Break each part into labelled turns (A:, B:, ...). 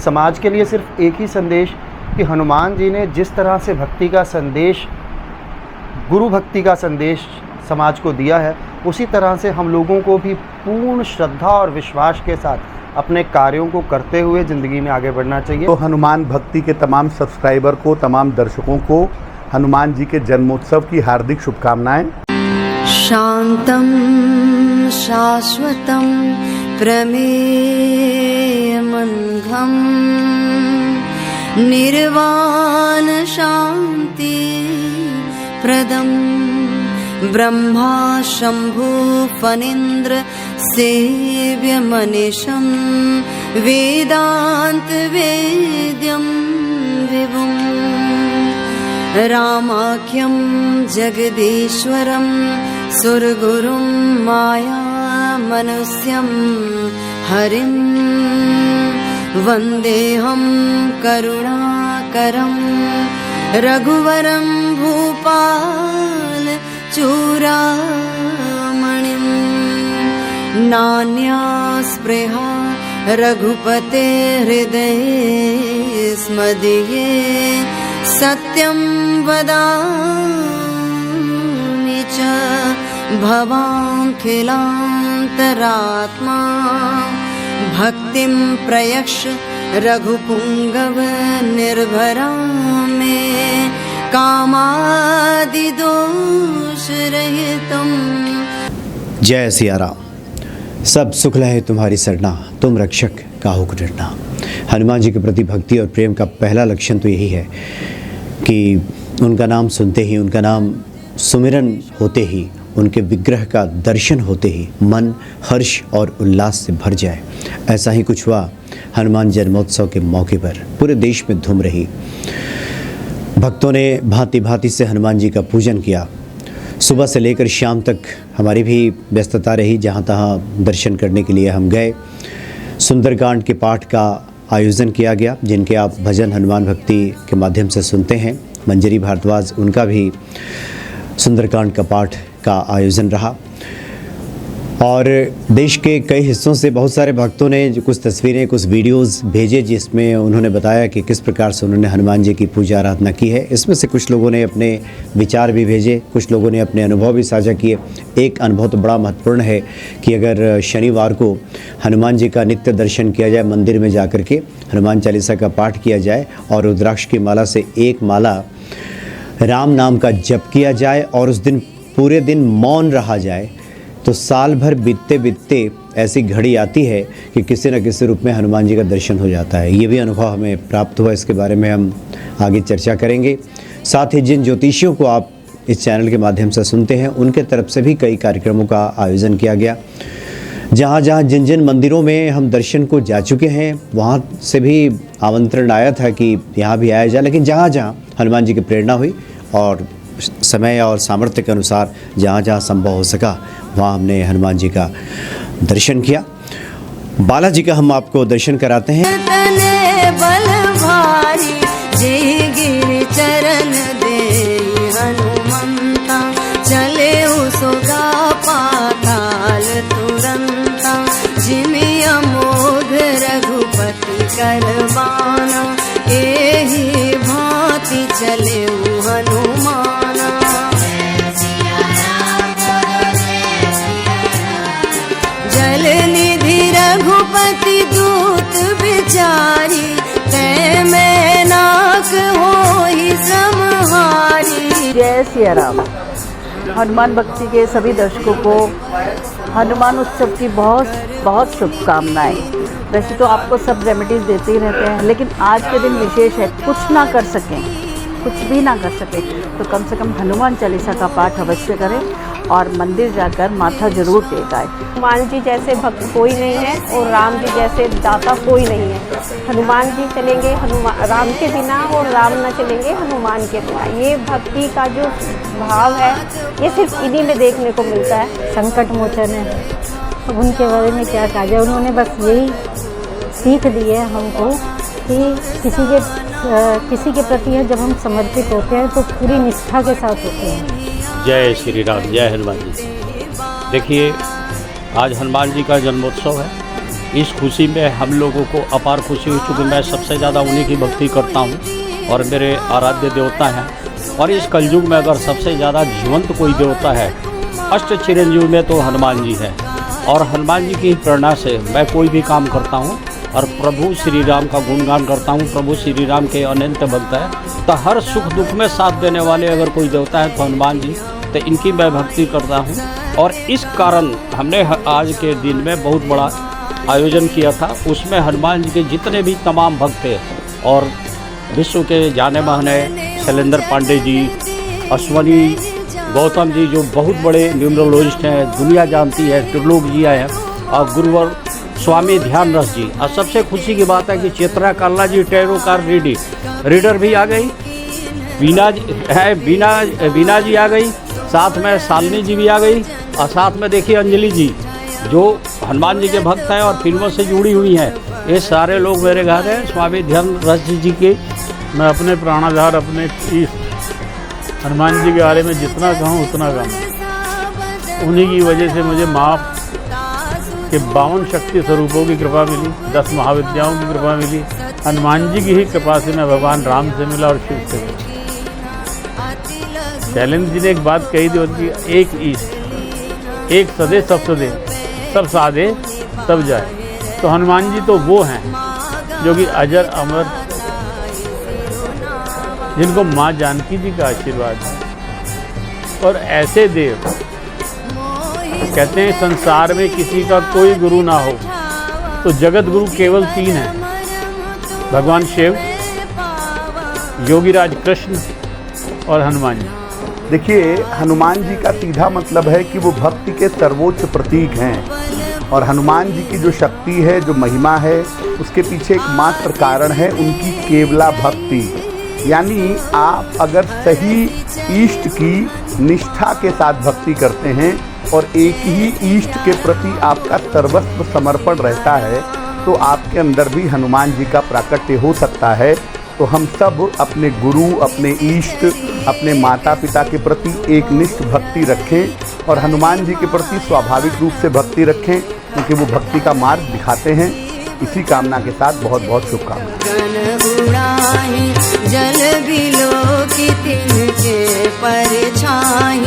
A: समाज के लिए सिर्फ एक ही संदेश कि हनुमान जी ने जिस तरह से भक्ति का संदेश, गुरु भक्ति का संदेश समाज को दिया है, उसी तरह से हम लोगों को भी पूर्ण श्रद्धा और विश्वास के साथ अपने कार्यों को करते हुए ज़िंदगी में आगे बढ़ना चाहिए।
B: तो हनुमान भक्ति के तमाम सब्सक्राइबर को, तमाम दर्शकों को हनुमान जी के जन्मोत्सव की हार्दिक शुभकामनाएं।
C: शांतं शाश्वतं प्रमेयमनघम् निर्वाण शांति प्रदम् ब्रह्मा शंभु फणीन्द्र सेव्यमनिशं वेदांत वेद्यं विभुम् रामाख्यं जगदीश्वरं सुरगुरुं मायामनुष्यं हरिं वन्देऽहं करुणाकरं रघुवरं भूपाल चूड़ामणिं नान्या स्पृहा रघुपते हृदये स्मदीये सत्यं वदामि च भवाङ्खिलान्तरात्मा भक्तिं प्रयक्ष रघुपुङ्गव निर्भरां मे कामादिदोषरहितं।
D: जय सिया राम। सब सुख लहे तुम्हारी सरना, तुम रक्षक काहू को डरना। हनुमान जी के प्रति भक्ति और प्रेम का पहला लक्षण तो यही है कि उनका नाम सुनते ही, उनका नाम सुमिरन होते ही, उनके विग्रह का दर्शन होते ही मन हर्ष और उल्लास से भर जाए। ऐसा ही कुछ हुआ हनुमान जन्मोत्सव के मौके पर। पूरे देश में धूम रही। भक्तों ने भांति भांति से हनुमान जी का पूजन किया। सुबह से लेकर शाम तक हमारी भी व्यस्तता रही। जहाँ तहाँ दर्शन करने के लिए हम गए। सुंदरकांड के पाठ का आयोजन किया गया, जिनके आप भजन हनुमान भक्ति के माध्यम से सुनते हैं। मंजरी भारद्वाज, उनका भी सुंदरकांड का पाठ का आयोजन रहा। और देश के कई हिस्सों से बहुत सारे भक्तों ने जो कुछ तस्वीरें, कुछ वीडियोस भेजे, जिसमें उन्होंने बताया कि किस प्रकार से उन्होंने हनुमान जी की पूजा आराधना की है। इसमें से कुछ लोगों ने अपने विचार भी भेजे, कुछ लोगों ने अपने अनुभव भी साझा किए। एक अनुभव तो बड़ा महत्वपूर्ण है कि अगर शनिवार को हनुमान जी का नित्य दर्शन किया जाए, मंदिर में जा कर के हनुमान चालीसा का पाठ किया जाए और रुद्राक्ष की माला से एक माला राम नाम का जप किया जाए और उस दिन पूरे दिन मौन रहा जाए, तो साल भर बीतते बीतते ऐसी घड़ी आती है कि किसी न किसी रूप में हनुमान जी का दर्शन हो जाता है। ये भी अनुभव हमें प्राप्त हुआ। इसके बारे में हम आगे चर्चा करेंगे। साथ ही जिन ज्योतिषियों को आप इस चैनल के माध्यम से सुनते हैं, उनके तरफ से भी कई कार्यक्रमों का आयोजन किया गया। जहाँ जहाँ जिन जिन मंदिरों में हम दर्शन को जा चुके हैं, वहाँ से भी आमंत्रण आया था कि यहाँ भी आया जाए। लेकिन जहाँ जहाँ हनुमान जी की प्रेरणा हुई और समय और सामर्थ्य के अनुसार जहाँ जहाँ संभव हो सका, वहाँ हमने हनुमान जी का दर्शन किया। बालाजी का हम आपको दर्शन कराते हैं।
C: तने बल भारी जय गिर चरण दे हनुमंता चले उसगा पाताल तुरंता जिमि अमोघ रघुपति करबाना एहि भांति चले हनुमाना। जल निधि रघुपति दूत बिचारी तै मैं नाक होई समहारी।
E: जय सिया राम। हनुमान भक्ति के सभी दर्शकों को हनुमान उत्सव की बहुत बहुत शुभकामनाएं। वैसे तो आपको सब रेमेडीज़ देते ही रहते हैं, लेकिन आज के दिन विशेष है। कुछ ना कर सकें, कुछ भी ना कर सकें, तो कम से कम हनुमान चालीसा का पाठ अवश्य करें और मंदिर जाकर माथा जरूर टेक आए।
F: हनुमान जी जैसे भक्त कोई नहीं है और राम जी जैसे दाता कोई नहीं है। हनुमान जी चलेंगे राम के बिना और राम न चलेंगे हनुमान के बिना। ये भक्ति का जो भाव है, ये सिर्फ इन्हीं में देखने को मिलता है।
G: संकट मोचन है, उनके बारे में क्या कहा जाए। उन्होंने बस यही सीख दी है हमको कि किसी के प्रति जब हम समर्पित होते हैं तो पूरी निष्ठा के साथ होते हैं।
H: जय श्री राम, जय हनुमान जी। देखिए, आज हनुमान जी का जन्मोत्सव है। इस खुशी में हम लोगों को अपार खुशी हुई, चूँकि मैं सबसे ज़्यादा उन्हीं की भक्ति करता हूँ और मेरे आराध्य देवता हैं। और इस कलयुग में अगर सबसे ज़्यादा जीवंत कोई देवता है अष्ट चिरंजीव में तो हनुमान जी हैं। और हनुमान जी की प्रेरणा से मैं कोई भी काम करता हूँ और प्रभु श्री राम का गुणगान करता हूँ। प्रभु श्री राम के अनंत भक्त है, तो हर सुख दुख में साथ देने वाले अगर कोई देवता है तो हनुमान जी, तो इनकी मैं भक्ति करता हूँ। और इस कारण हमने आज के दिन में बहुत बड़ा आयोजन किया था, उसमें हनुमान जी के जितने भी तमाम भक्त थे और विश्व के जाने माने शैलेंद्र पांडे जी, अश्वनी गौतम जी जो बहुत बड़े न्यूमरोलॉजिस्ट हैं, दुनिया जानती है, त्रिलोक जी आए हैं, और गुरुवर स्वामी ध्यान रस जी। और सबसे खुशी की बात है कि चेतना काल्ला जी टैरो कार रीडर भी आ गई, बीना जी आ गई, साथ में शालिनी जी भी आ गई, और साथ में देखिए अंजलि जी जो हनुमान जी के भक्त हैं और फिल्मों से जुड़ी हुई हैं। ये सारे लोग मेरे घर हैं। स्वामी ध्यान रस जी के
I: मैं अपने प्राणाधार अपने हनुमान जी के बारे में जितना कहूँ उतना कम। उन्हीं की वजह से मुझे माँ के 52 शक्ति स्वरूपों की कृपा मिली, 10 महाविद्याओं की कृपा मिली। हनुमान जी की ही कृपा से मैं भगवान राम से मिला और शिव से मिला। शैलेंद्र जी ने एक बात कही थी कि एक ईश, एक सदे सब सदे, सब साधे सब जाए। तो हनुमान जी तो वो हैं जो कि अजर अमर, जिनको माँ जानकी जी का आशीर्वाद है। और ऐसे देव कहते हैं संसार में किसी का कोई गुरु ना हो तो जगत गुरु केवल 3 हैं, भगवान शिव, योगीराज कृष्ण और हनुमान जी।
B: देखिए, हनुमान जी का सीधा मतलब है कि वो भक्ति के सर्वोच्च प्रतीक हैं। और हनुमान जी की जो शक्ति है, जो महिमा है, उसके पीछे एकमात्र कारण है उनकी केवला भक्ति। यानी आप अगर सही इष्ट की निष्ठा के साथ भक्ति करते हैं और एक ही इष्ट के प्रति आपका सर्वस्व समर्पण रहता है, तो आपके अंदर भी हनुमान जी का प्राकट्य हो सकता है। तो हम सब अपने गुरु, अपने इष्ट, अपने माता पिता के प्रति एक निष्ठ भक्ति रखें और हनुमान जी के प्रति स्वाभाविक रूप से भक्ति रखें, क्योंकि वो भक्ति का मार्ग दिखाते हैं। इसी कामना के साथ बहुत बहुत शुभकामनाएं।
C: जल बिलो की तिनके परछाई,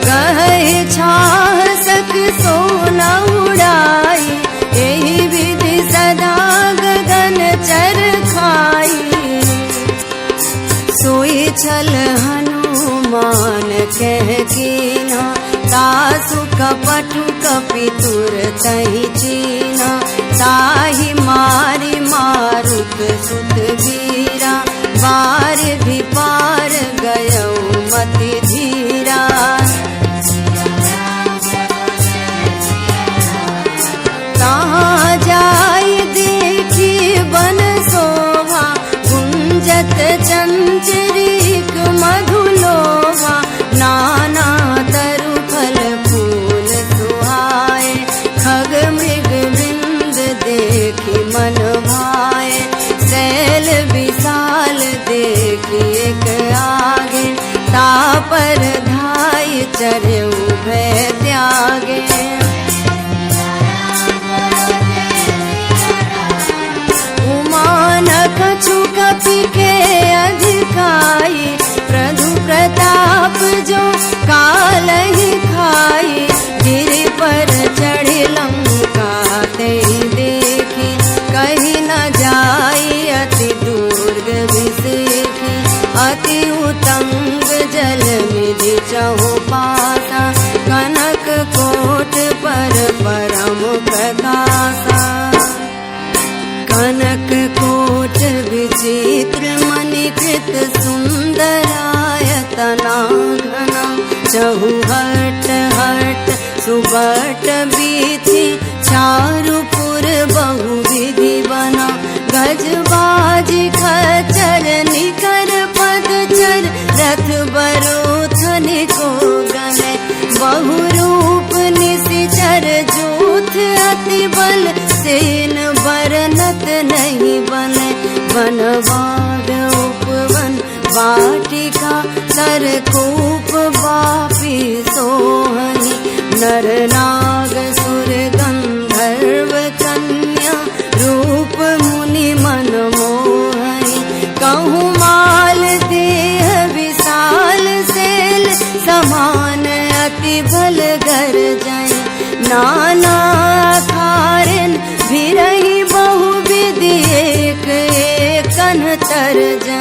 C: कहे छाह सक सोना उड़ाई, यही विधि सदा गगन चरखाई। सोई छल हनुमान कह कीना, तासु कपटु कपितुर तहि चीना। ताहि मारि मारुत सुत वीरा, बार भी पार गयौ मति धीरा। तहाँ जाई देखी बन शोभा, गुंजत चंचरीक मधुलोभा। नाना तरु फल फूल सुहाए, खग मृग वृंद देखी मन भाए। शैल विशाल देखी एक आगे, तापर धाय चढ़े भय त्यागे। कछु कपि के अधिकाई, प्रभु प्रताप जो काल ही खाई। गिरि पर चढ़े लंका ते देखी, कहीं न जाई अति दुर्ग विसेखी। अति उतंग जल निधि चहुपासा, कनक कोट पर परम प्रकाशा। कनक कोट विचित्र मणिकृत सुंदरायतना घना। चहुहट हट सुबट बीथी, चारुपुर बहुविधि बना। गजबाज खच्चर निकर पदचर, रथ बरोथनि को गले। बहुरूप निशिचर जूथ अति बल, सेन बरनत नहीं बने। वन बाग उपवन वाटिका, सरकूप बापी सोहन नाना कारण भी रही बहुविधि एक एक कन तरजन